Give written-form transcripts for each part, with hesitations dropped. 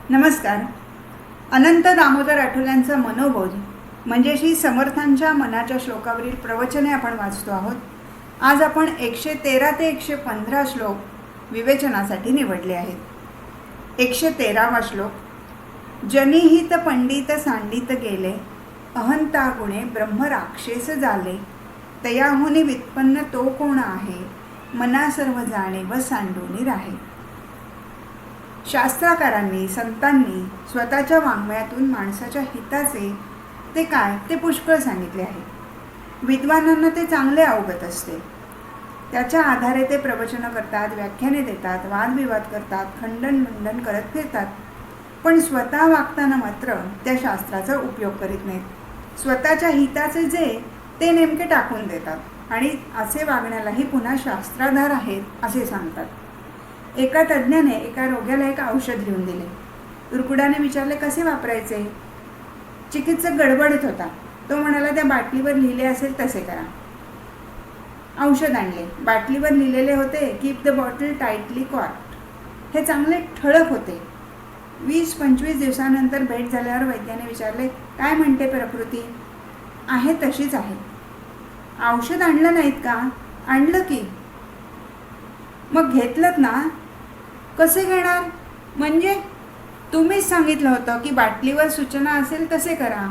नमस्कार. अनंत दामोदर आठवल्यांचा मनोबोध म्हणजे श्री समर्थांच्या मनाच्या श्लोकावरील प्रवचने आपण वाचतो आहोत. आज आपण 113 ते 115 श्लोक विवेचनासाठी निवडले आहेत. 113वा श्लोक. जनिहित पंडित सांडित गेले, अहंता गुणे ब्रह्म राक्षेस झाले, तयाहुनी व्युत्पन्न तो कोण आहे, मना सर्व जाणे व सांडूनी राहे. शास्त्रकारांनी संतांनी स्वतःच्या वाङ्मयातून माणसाच्या हिताचे ते काय ते पुष्कळ सांगितले आहे. विद्वानांना ते चांगले अवगत असते. त्याच्या आधारे ते प्रवचन करतात, व्याख्याने देतात, वादविवाद करतात, खंडन मंडन करत फिरतात. पण स्वतः वागताना मात्र त्या शास्त्राचा उपयोग करीत नाहीत. स्वतःच्या हिताचे जे ते नेमके टाकून देतात आणि असे वागण्यालाही पुन्हा शास्त्राधार आहेत असे सांगतात. एका तज्ज्ञाने एका रोग्याला एक औषध लिहून दिले. रुग्णाने विचारले कसे वापरायचे. चिकित्सक गडबडीत होता. तो म्हणाला त्या बाटलीवर लिहिले असेल तसे करा. औषध आणले. बाटलीवर लिहिलेले होते कीप द बॉटल टाईटली कॉर्क्ड. हे चांगले ठळक होते. 20-25 दिवसानंतर भेट झाल्यावर वैद्याने विचारले काय म्हणते प्रकृती. आहे तशीच आहे. औषध आणलं नाहीत का. आणलं की. मग घेतलं ना. कसे घेणार. म्हणजे तुम्हीच सांगितलं होतं की बाटलीवर सूचना असेल तसे करा.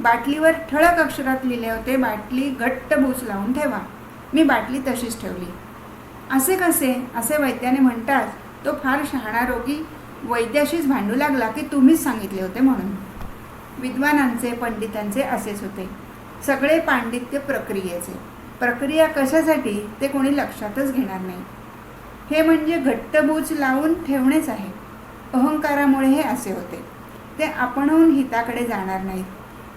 बाटलीवर ठळक अक्षरात लिहिले होते बाटली घट्ट बूच लावून ठेवा. मी बाटली तशीच ठेवली. असे कसे असे वैद्याने म्हणताच तो फार शहाणा रोगी वैद्याशीच भांडू लागला की तुम्हीच सांगितले होते म्हणून. विद्वानांचे पंडितांचे असेच होते. सगळे पांडित्य प्रक्रियेचे. प्रक्रिया कशासाठी ते कोणी लक्षातच घेणार नाही. हे म्हणजे घट्टबूच लावून ठेवणेच आहे. अहंकारामुळे हे असे होते. ते आपणहून हिताकडे जाणार नाहीत.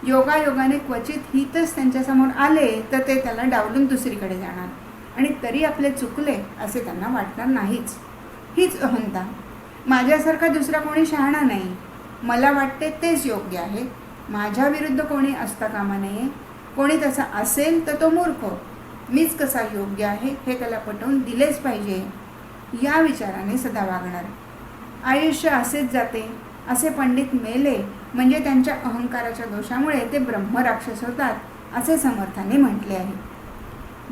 योगायोगाने क्वचित हितच त्यांच्यासमोर आले तर ते त्याला डावलून दुसरीकडे जाणार आणि तरी आपले चुकले असे त्यांना वाटणार नाहीच. हीच अहंता. माझ्यासारखा दुसरा कोणी शहाणा नाही. मला वाटते तेच योग्य आहे. माझ्या विरुद्ध कोणी असता कामा नये. कोणी तसा असेल तर तो मूर्ख. मीच कसा योग्य आहे हे त्याला पटवून दिलेच पाहिजे या विचाराने सदा वागणार. आयुष्य असेच जाते. असे पंडित मेले म्हणजे त्यांच्या अहंकाराच्या दोषामुळे ते ब्रह्मराक्षस होतात असे समर्थाने म्हटले आहे.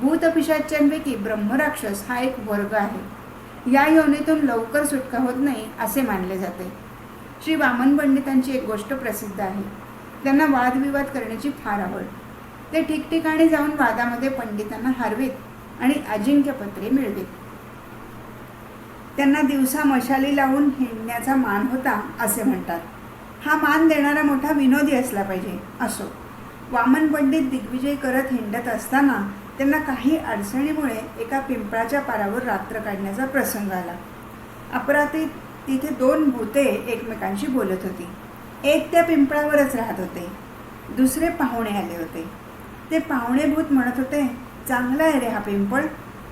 भूतपिशाच्यांपैकी ब्रह्मराक्षस हा एक वर्ग आहे. या योनीतून लवकर सुटका होत नाही असे मानले जाते. श्री वामन पंडितांची एक गोष्ट प्रसिद्ध आहे. त्यांना वादविवाद करण्याची फार आवड. ते ठिकठिकाणी जाऊन वादामध्ये पंडितांना हरवीत आणि अजिंक्यपत्रे मिळवीत. त्यांना दिवसा मशाली लावून हिंडण्याचा मान होता असे म्हणतात. हा मान देणारा मोठा विनोदी असला पाहिजे. असो. वामन पंडित दिग्विजय करत हिंडत असताना त्यांना काही अडचणीमुळे एका पिंपळाच्या पारावर रात्र काढण्याचा प्रसंग आला. अपरात्री तिथे 2 भूते एकमेकांशी बोलत होती. एक त्या पिंपळावरच राहत होते. दुसरे पाहुणे आले होते. ते पाहुणे भूत म्हणत होते चांगला आहे रे हा पिंपळ.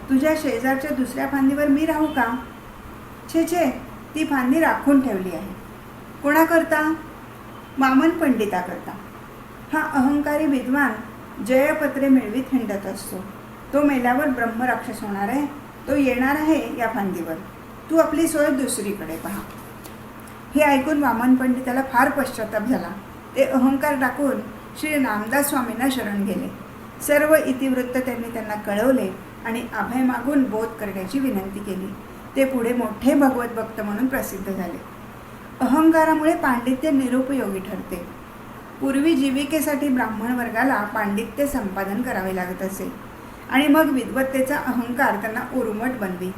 तुझ्या शेजारच्या दुसऱ्या फांदीवर मी राहू का. छे छे ती फांदी राखून ठेवली आहे. कोणाकरता. वामन पंडिताकरता. हा अहंकारी विद्वान जयपत्रे मिळवीत हिंडत असतो. तो मेल्यावर ब्रह्मराक्षस होणार आहे. तो येणार आहे या फांदीवर. तू आपली सोय दुसरीकडे पहा. हे ऐकून वामन पंडिताला फार पश्चाताप झाला. ते अहंकार टाकून श्री रामदास स्वामींना शरण गेले. सर्व इतिवृत्त त्यांनी त्यांना कळवले आणि अभय मागून बोध करण्याची विनंती केली. ते पुढे मोठे भगवत भक्त म्हणून प्रसिद्ध झाले. अहंकारामुळे पांडित्य निरुपयोगी ठरते. पूर्वी जीविकेसाठी ब्राह्मण वर्गाला पांडित्य संपादन करावे लागत असे आणि मग विद्वत्तेचा अहंकार त्यांना उर्मट बनवी.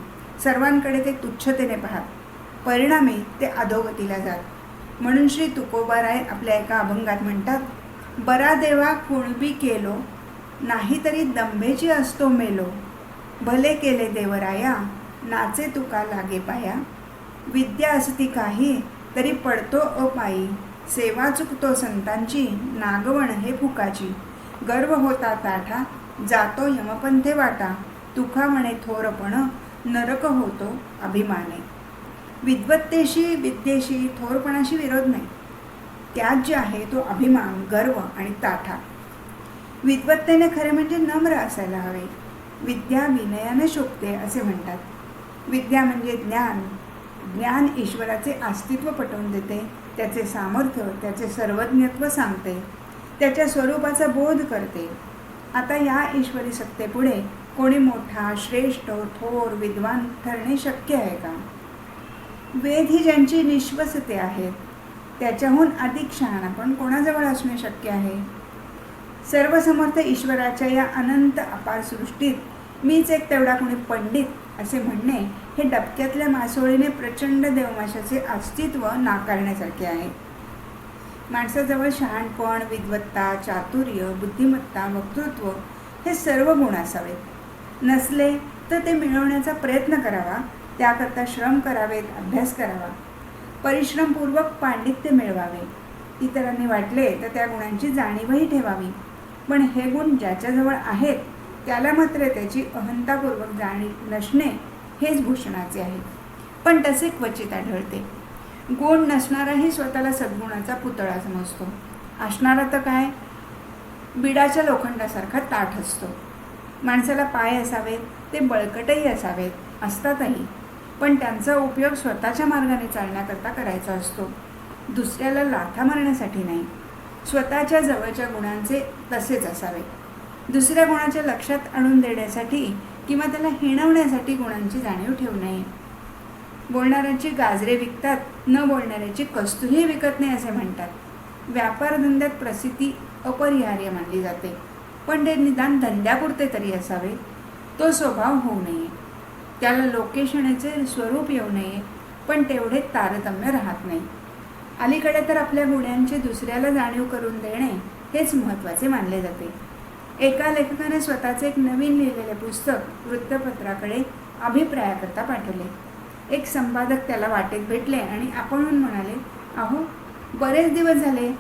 सर्वांकडे ते तुच्छतेने पाहत. परिणामी ते अधोगतीला जात. म्हणून श्री तुकोबाराय आपल्या एका अभंगात म्हणतात बरा देवा कुणबी केलो, नाहीतरी दंभेची असतो मेलो, भले केले देवराया, नाचे तुका लागे पाया, विद्या असती काही तरी पडतो अपायी, सेवा चुकतो संतांची नागवण हे फुकाची, गर्व होता ताठा जातो यमपंथे वाटा, तुका म्हणे थोरपण नरक होतो अभिमाने. विद्वत्तेशी विद्येशी थोरपणाशी विरोध नाही. त्यात जे आहे तो अभिमान गर्व आणि ताठा. विद्वत्तेने खरे म्हणजे नम्र असायला हवे. विद्या विनयाने शोभते असे म्हणतात. विद्या म्हणजे ज्ञान, ज्ञान ईश्वराचे अस्तित्व पटवून देते, त्याचे सामर्थ्य, त्याचे सर्वज्ञत्व सांगते, त्याच्या स्वरूपाचा बोध करते. आता या ईश्वरी सत्तेपुढे कोणी मोठा, श्रेष्ठ, थोर, विद्वान ठरणे शक्य आहे का? वेद ही ज्यांची निश्वसते आहेत, त्याच्याहून अधिक शहाणापण कोणाजवळ असणे शक्य आहे? सर्वसमर्थ ईश्वराच्या या अनंत अपार सृष्टीत मीच एक तेवढा कोणी पंडित असे म्हणणे हे डबक्यातल्या मासोळीने प्रचंड देवमाशाचे अस्तित्व नाकारण्यासारखे आहे. माणसाजवळ शहाणपण, विद्वत्ता, चातुर्य, बुद्धिमत्ता, वक्तृत्व हे सर्व गुण असावेत. नसले तर ते मिळवण्याचा प्रयत्न करावा, त्याकरता श्रम करावेत, अभ्यास करावा, परिश्रमपूर्वक पांडित्य मिळवावे. इतरांनी वाटले तर त्या गुणांची जाणीवही ठेवावी. पण हे गुण ज्याच्याजवळ आहेत त्याला मात्र त्याची अहंतापूर्वक जाणीव नसणे हेच भूषणाचे आहे. पण तसे क्वचित आढळते. गुण नसणाराही स्वतःला सद्गुणाचा पुतळा समजतो. असणारा तर काय, बिडाच्या लोखंडासारखा ताठ असतो. माणसाला पाय असावेत, ते बळकटही असावेत, असतातही, पण त्यांचा उपयोग स्वतःच्या मार्गाने चालण्याकरता करायचा असतो, दुसऱ्याला लाथा मारण्यासाठी नाही. स्वतःच्या जवळच्या गुणांचे तसेच असावे. दुसऱ्या गुणाच्या लक्षात आणून देण्यासाठी किंवा त्याला हिणवण्यासाठी गुणांची जाणीव ठेवू नये. बोलणाऱ्यांची गाजरे विकतात, न बोलणाऱ्याची कस्तुरी विकत नाही असे म्हणतात. व्यापारधंद्यात प्रसिद्धी अपरिहार्य मानली जाते, पण ते निदान धंद्यापुरते तरी असावे. तो स्वभाव होऊ नये, त्याला लोकेशनेचे स्वरूप येऊ नये, पण तेवढे तारतम्य राहत नाही. अलीकडे तर आपल्या गुणांची दुसऱ्याला जाणीव करून देणे हेच महत्त्वाचे मानले जाते. एका लेखकाने स्वतःचे एक नवीन लिहिलेले पुस्तक वृत्तपत्राकडे अभिप्रायाकरता पाठवले. एक संपादक त्याला वाटेत भेटले आणि आपणहून म्हणाले, अहो, बरेच दिवस झाले,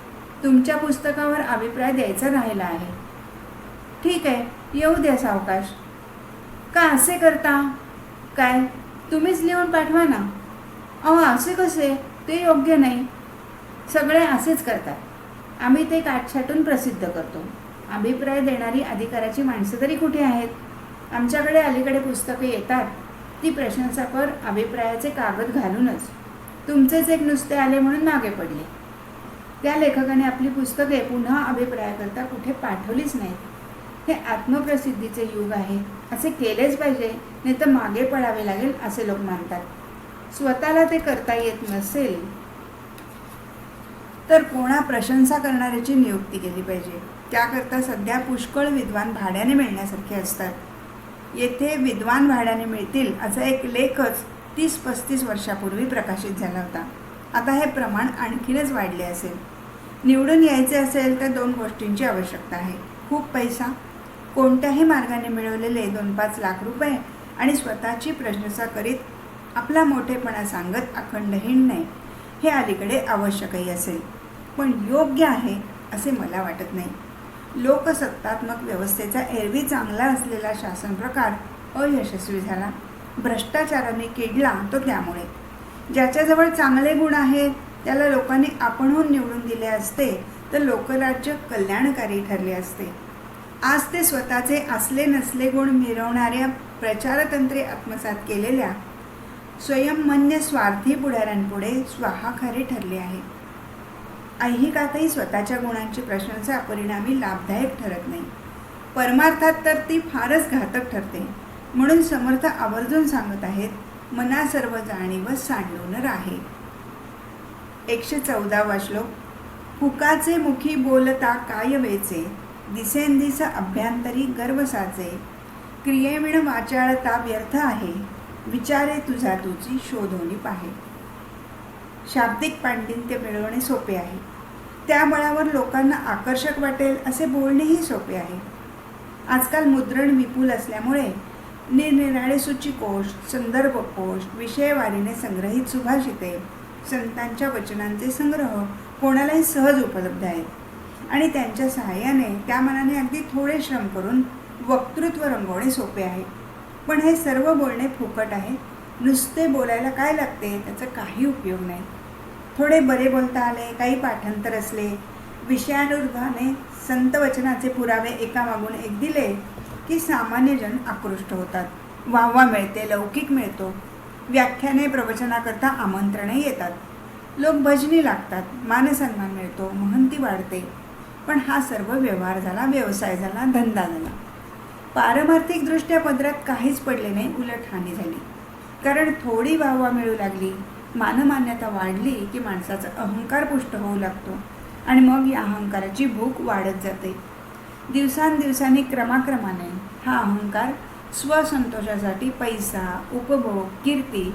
तुमच्या पुस्तकावर अभिप्राय द्यायचा राहिला आहे. ठीक आहे, येऊ द्या सावकाश. का असे करता? काय, तुम्हीच लिहून पाठवा ना. अहो, असे कसे, ते योग्य नाही. सगळे असेच करतात. आम्ही ते काटछाटून प्रसिद्ध करतो. अभिप्राय देणारी अधिकाराची माणसं तरी कुठे आहेत? आमच्याकडे अलीकडे पुस्तकं येतात, ती प्रशंसापर अभिप्रायाचे कागद घालूनच. तुमचेच एक नुसते आले म्हणून मागे पडले. त्या लेखकाने आपली पुस्तके पुन्हा अभिप्रायाकरता कुठे पाठवलीच नाहीत. हे आत्मप्रसिद्धीचे युग आहे, असे केलेच पाहिजे, नाही तर मागे पडावे लागेल असे लोक मानतात. स्वतःला ते करता येत नसेल तर कोणा प्रशंसा करणाऱ्याची नियुक्ती केली पाहिजे. त्याकरता सध्या पुष्कळ विद्वान भाड्याने मिळण्यासारखे असतात. येथे विद्वान भाड्याने मिळतील असा एक लेखच 30-35 वर्षापूर्वी प्रकाशित झाला होता. आता हे प्रमाण आणखीनच वाढले असेल. निवडून यायचे असेल तर 2 गोष्टींची आवश्यकता आहे. खूप पैसा, कोणत्याही मार्गाने मिळवलेले 2-5 लाख रुपये आणि स्वतःची प्रशंसा करीत आपला मोठेपणा सांगत अखंड हिंडणे हे अलीकडे आवश्यकही असेल. पण योग्य आहे असे मला वाटत नाही. लोकसत्तात्मक व्यवस्थेचा एरवी चांगला असलेला शासन प्रकार अयशस्वी झाला. भ्रष्टाचाराने किडला तो त्यामुळे. ज्याच्याजवळ चांगले गुण आहेत त्याला लोकांनी आपणहून निवडून दिले असते तर लोकराज्य कल्याणकारी ठरले असते. आज ते स्वतःचे असले नसले गुण मिरवणाऱ्या प्रचारतंत्रे आत्मसात केलेल्या स्वयंमन्य स्वार्थी पुढाऱ्यांपुढे स्वाहाकारी ठरले आहे. ऐहिकातही स्वतःच्या गुणांची प्रशंसा परिणामी लाभदायक ठरत नाही. परमार्थात तर ती फारच घातक ठरते. म्हणून समर्थ आवर्जून सांगत आहेत, मना सर्व जाणीव सांडून राहे. 114वा श्लोक. हुकाचे मुखी बोलता काय वेचे, दिसेंदिस अभ्यंतरी गर्व साचे, क्रियेविण वाचाळता व्यर्थ आहे, विचारे तुझा तुझी शोधोनी पाहे. शाब्दिक पांडित्य मिळवणे सोपे आहे. त्या बळावर लोकांना आकर्षक वाटेल असे बोलणेही सोपे आहे. आजकाल मुद्रण विपुल असल्यामुळे निरनिराळे सूचीकोश, संदर्भकोश, विषयवारीने संग्रहित सुभाषिते, संतांच्या वचनांचे संग्रह कोणालाही सहज उपलब्ध आहेत आणि त्यांच्या सहाय्याने त्या मनाने अगदी थोडे श्रम करून वक्तृत्व रंगवणे सोपे आहे. पण हे सर्व बोलणे फुकट आहे. नुसते बोलायला काय लागते, त्याचा काही उपयोग नाही. थोडे बरे बोलता आले, काही पाठांतर असले, विषयानुर्धाने संत वचनाचे पुरावे एकामागून एक दिले की सामान्यजन आकृष्ट होतात. वाहवा मिळते, लौकिक मिळतो. व्याख्याने प्रवचनाकरता आमंत्रणे येतात, लोक भजनी लागतात, मानसन्मान मिळतो, महंती वाढते. पण हा सर्व व्यवहार झाला, व्यवसाय झाला, धंदा झाला. पारमार्थिकदृष्ट्या पदरात काहीच पडले नाही, उलट हानी झाली. कारण थोडी वाहवा मिळू लागली, मानमान्यता वाढली की माणसाचा अहंकार पुष्ट होऊ लागतो आणि मग या अहंकाराची भूक वाढत जाते. दिवसांदिवसांनी क्रमाक्रमाने हा अहंकार स्वसंतोषासाठी पैसा, उपभोग, कीर्ती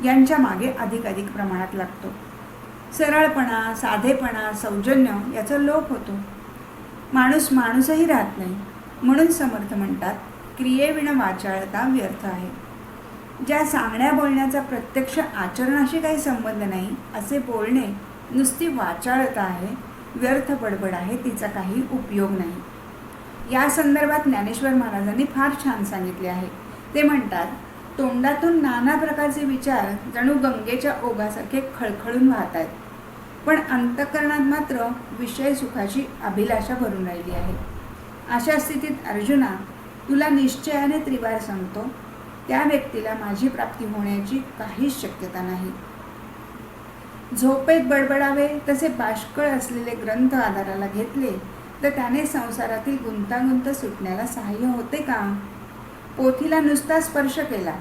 यांच्या मागे अधिकाधिक प्रमाणात लागतो. सरळपणा, साधेपणा, सौजन्य याचा लोप होतो. माणूस माणूसही राहत नाही. म्हणून समर्थ म्हणतात, क्रियेविना वाचाळता व्यर्थ आहे. ज्या सांगण्या बोलण्याचा प्रत्यक्ष आचरणाशी काही संबंध नाही असे बोलणे नुसती वाचाळता आहे, व्यर्थ बडबड आहे, तिचा काही उपयोग नाही. या संदर्भात ज्ञानेश्वर महाराजांनी फार छान सांगितले आहे. ते म्हणतात, तोंडातून नाना प्रकारचे विचार जणू गंगेच्या ओघासारखे खळखळून वाहत आहेत, पण अंतःकरणात मात्र विषय सुखाची अभिलाषा भरून राहिली आहे. अशा स्थितीत अर्जुना, तुला निश्चयाने त्रिवार सांगतो, त्या व्यक्तीला माझी प्राप्ती होण्याची काहीच शक्यता नाही. झोपेत बडबडावे तसे बाष्कळ असलेले ग्रंथ आधाराला घेतले तर त्याने संसारातील गुंतागुंत सुटण्याला सहाय्य होते का? पोथीला नुसता स्पर्श केला,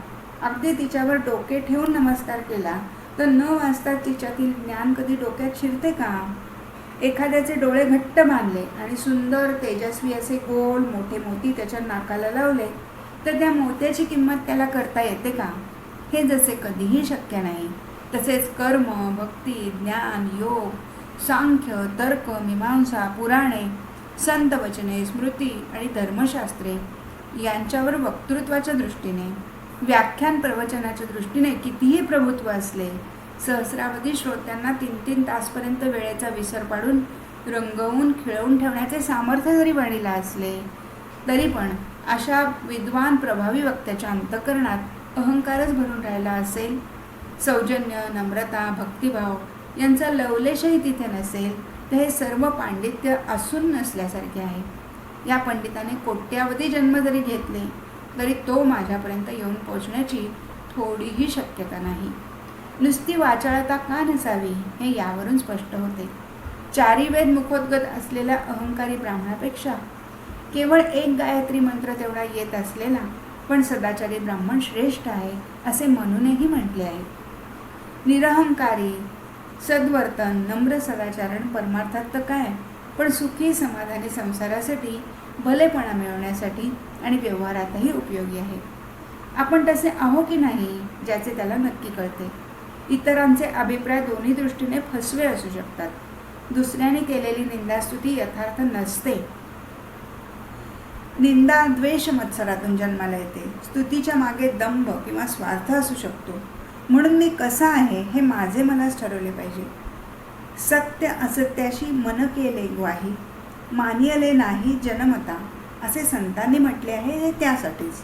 अगदी तिच्यावर डोके ठेवून नमस्कार केला तर न वाचता तिच्यातील ज्ञान कधी डोक्यात शिरते का? एखाद्याचे डोळे घट्ट बांधले आणि सुंदर तेजस्वी असे गोल मोठे मोती त्याच्या नाकाला लावले तर त्या मोत्याची किंमत त्याला करता येते का? हे जसे कधीही शक्य नाही, तसेच कर्म, भक्ती, ज्ञान, योग, सांख्य, तर्क, मीमांसा, पुराणे, संत वचने, स्मृती आणि धर्मशास्त्रे यांच्यावर वक्तृत्वाच्या दृष्टीने, व्याख्यान प्रवचनाच्या दृष्टीने कितीही प्रभुत्व असले, सहस्रावधी श्रोत्यांना 3-3 तासपर्यंत वेळेचा विसर पाडून रंगवून खिळवून ठेवण्याचे सामर्थ्य जरी वाढीला असले तरी पण अशा विद्वान प्रभावी वक्त्याच्या अंतःकरणात अहंकारच भरून राहिला असेल, सौजन्य, नम्रता, भक्तिभाव यांचा लवलेशही तिथे नसेल तर हे सर्व पांडित्य असून नसल्यासारखे आहे. या पंडिताने कोट्यावधी जन्म जरी घेतले तरी तो माझ्यापर्यंत येऊन पोचण्याची थोडीही शक्यता नाही. नुसती वाचाळता का नसावी हे यावरून स्पष्ट होते. 4 वेद मुखोद्गत असलेल्या अहंकारी ब्राह्मणापेक्षा केवळ 1 गायत्री मंत्र तेवढा येत असलेला पण सदाचारी ब्राह्मण श्रेष्ठ आहे असे म्हणूनही म्हटले आहे. निरहंकारी, सद्वर्तन, नम्र सदाचरण परमार्थात तर काय, पण सुखी समाधानी संसारासाठी, भलेपणा मिळवण्यासाठी आणि व्यवहारातही उपयोगी आहे. आपण तसे आहो की नाही ज्याचे त्याला नक्की कळते. इतरांचे अभिप्राय दोन्ही दृष्टीने फसवे असू शकतात. दुसऱ्याने केलेली निंदास्तुती यथार्थ नसते. निंदा द्वेष मत्सरातून जन्माला येते. स्तुतीच्या मागे दंभ किंवा स्वार्थ असू शकतो. म्हणून मी कसा आहे हे माझे मलाच ठरवले पाहिजे. सत्य असत्याशी मन केले ग्वाही, मानियले नाही जनमता असे संतांनी म्हटले आहे. हे त्यासाठीच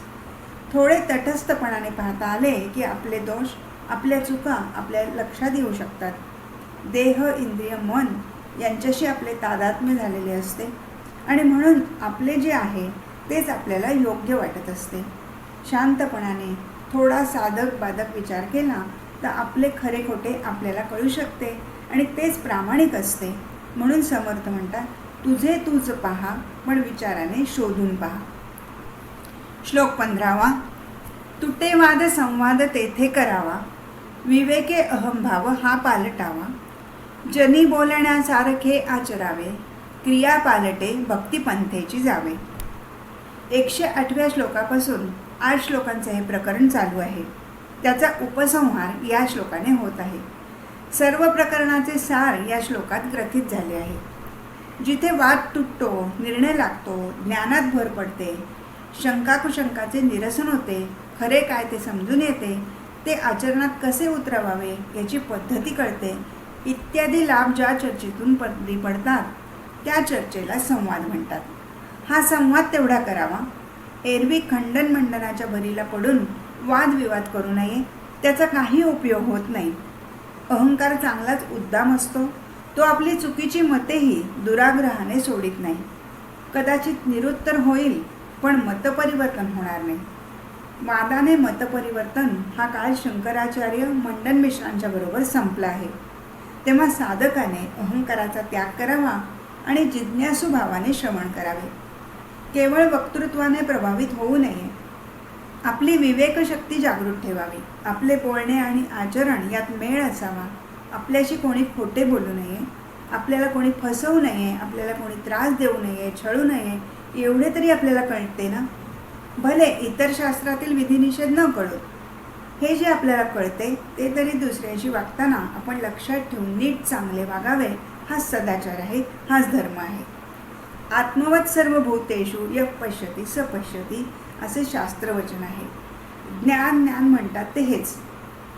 थोडे तटस्थपणाने पाहता आले की आपले दोष, आपल्या चुका आपल्या लक्षात येऊ शकतात. देह, इंद्रिय, मन यांच्याशी आपले तादात्म्य झालेले असते आणि म्हणून आपले जे आहे तेच आपल्याला योग्य वाटत असते. शांतपणाने थोडा साधक बाधक विचार केला तर आपले खरे खोटे आपल्याला कळू शकते आणि तेच प्रामाणिक असते. म्हणून समर्थ म्हणतात, तुझे तूच पहा पण विचाराने शोधून पहा. श्लोक 15. तुटे वाद संवाद तेथे करावा, विवेके अहंभाव हा पालटावा. जनी बोलण्यासारखे आचरावे, क्रिया पालटे भक्तिपंथेची जावे. 108व्या श्लोकापासून 8 श्लोकांचे हे प्रकरण चालू आहे. त्याचा उपसंहार या श्लोकाने होत आहे. सर्व प्रकरणाचे सार या श्लोकात ग्रथित झाले आहे. जिथे वाद तुटतो, निर्णय लागतो, ज्ञानात भर पडते, शंकाकुशंकाचे निरसन होते, खरे काय ते समजून येते, ते आचरणात कसे उतरवावे याची पद्धती कळते, इत्यादी लाभ ज्या चर्चेतून पडतात त्या चर्चेला संवाद म्हणतात. हा संवाद तेवढा करावा. एरवी खंडन मंडनाच्या भरीला पडून वादविवाद करू नये, त्याचा काही उपयोग होत नाही. अहंकार चांगलाच उद्दाम असतो. तो आपली चुकीची मतेही दुराग्रहाने सोडित नाही. कदाचित निरुत्तर होईल पण मतपरिवर्तन होणार नाही. वादाने मतपरिवर्तन हा काळ शंकराचार्य मंडन मिश्रांच्या बरोबर संपला आहे. तेव्हा साधकाने अहंकाराचा त्याग करावा आणि जिज्ञासू भावाने श्रवण करावे. केवळ वक्तृत्वाने प्रभावित होऊ नये. आपली विवेकशक्ती जागृत ठेवावी. आपले बोलणे आणि आचरण यात मेळ असावा. आपल्याशी कोणी खोटे बोलू नये, आपल्याला कोणी फसवू नये, आपल्याला कोणी त्रास देऊ नये, छळू नये, एवढे तरी आपल्याला कळते ना. भले इतर शास्त्रातील विधिनिषेध न कळत, हे जे आपल्याला कळते ते तरी दुसऱ्याशी वागताना आपण लक्षात ठेवून नीट चांगले वागावे. हाच सदाचार आहे, हाच धर्म आहे. आत्मवत सर्व भूतेषु यः पश्यति स पश्यति असे शास्त्रवचन आहे. ज्ञान ज्ञान म्हणतात ते हेच.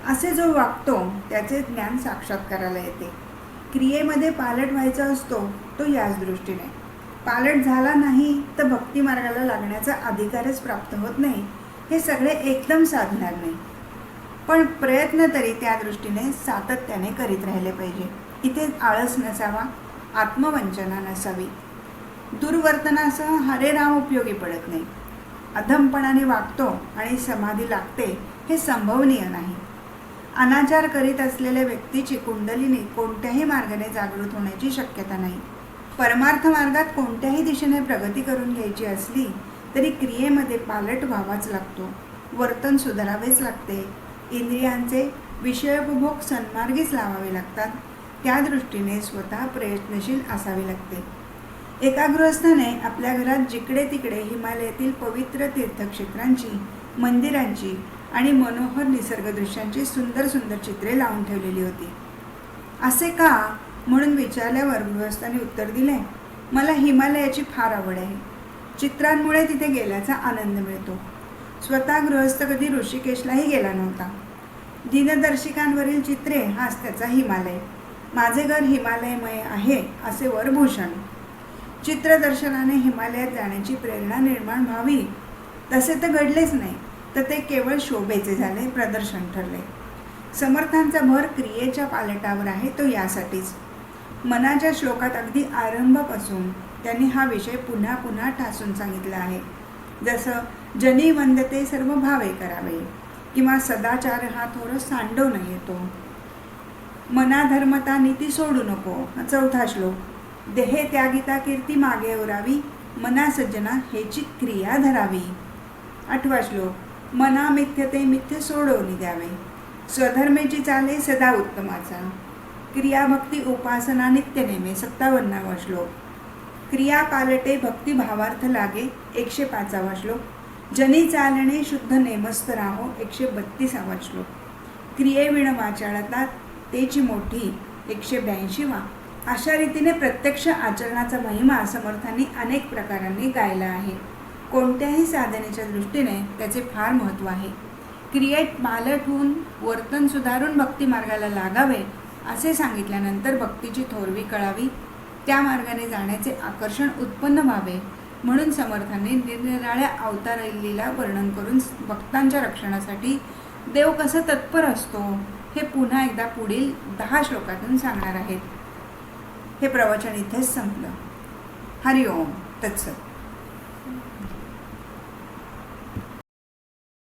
असे जो वागतो त्याचे ज्ञान साक्षात्काराला येते. क्रियेमध्ये पालट व्हायचा असतो तो याच दृष्टीने. पालट झाला नाही तर भक्ती मार्गाला लागण्याचा अधिकारच प्राप्त होत नाही. हे सगळे एकदम साधणार नाही, पण प्रयत्न तरी त्या दृष्टीने सातत्याने करीत राहिले पाहिजे. इथे आळस नसावा, आत्मवंचना नसावी. दुर्वर्तनासह हरे राम उपयोगी पडत नाही. अधमपणाने वागतो आणि समाधी लागते हे संभवनीय नाही. अनाचार करीत असलेल्या व्यक्तीची कुंडलिनी कोणत्याही मार्गाने जागृत होण्याची शक्यता नाही. परमार्थ मार्गात कोणत्याही दिशेने प्रगती करून घ्यायची असली तरी क्रियेमध्ये पालट व्हावाच लागतो. वर्तन सुधारावेच लागते. इंद्रियांचे विषयोपभोग सन्मार्गीच लावावे लागतात. त्या दृष्टीने स्वतः प्रयत्नशील असावे लागते. एका गृहस्थाने आपल्या घरात जिकडे तिकडे हिमालयातील पवित्र तीर्थक्षेत्रांची, मंदिरांची आणि मनोहर निसर्गदृश्यांची सुंदर सुंदर चित्रे लावून ठेवलेली होती. असे का म्हणून विचारल्यावर गृहस्थाने उत्तर दिले, मला हिमालयाची फार आवड आहे. चित्रांमुळे तिथे गेल्याचा आनंद मिळतो. स्वतः गृहस्थ कधी ऋषिकेशलाही गेला नव्हता. दिनदर्शिकांवरील चित्रे हाच त्याचा हिमालय. माझे घर हिमालयमय आहे असे वरभूषण. चित्रदर्शनाने हिमालयात जाण्याची प्रेरणा निर्माण व्हावी तसे तर घडलेच नाही, तर ते केवळ शोभेचे झाले, प्रदर्शन ठरले. समर्थांचा भर क्रियेच्या पालटावर आहे, तो यासाठीच. मनाच्या श्लोकात अगदी आरंभापासून त्यांनी हा विषय पुन्हा पुन्हा ठासून सांगितला आहे. जसं जनी वंदते सर्व भावे करावे, किंवा सदाचार हा थोर सांडव न येतो, मनाधर्मता नीती सोडू नको हा 4था श्लोक. देहे त्यागिता कीर्ती मागे उरावी, मना सज्जना हेची क्रिया धरावी. 8वा श्लोक. मना मिथ्यते मिथ्य सोडवून द्यावे, स्वधर्मेची चाले सदा उत्तमाचा, क्रियाभक्ती उपासना नित्य नेमे. 57वा श्लोक. क्रिया पालटे भक्ती भावार्थ लागे. 105वा श्लोक. जनी चालणे शुद्ध नेमस्त राहो. 132वा श्लोक. क्रियेविण वाचाळतात तेची मोठी. 182वा. अशा रीतीने प्रत्यक्ष आचरणाचा महिमा समर्थांनी अनेक प्रकारांनी गायला आहे. कोणत्याही साधनेच्या दृष्टीने त्याचे फार महत्त्व आहे. क्रियेत पालट होऊन वर्तन सुधारून भक्ती मार्गाला लागावे असे सांगितल्यानंतर भक्तीची थोरवी कळावी, त्या मार्गाने जाण्याचे आकर्षण उत्पन्न व्हावे म्हणून समर्थांनी निरनिराळ्या अवतारलीला वर्णन करून भक्तांच्या रक्षणासाठी देव कसा तत्पर असतो हे पुन्हा एकदा पुढील 10 श्लोकातून सांगणार आहेत. हे प्रवचन इथेच संपलं. हरिओम तत्सत.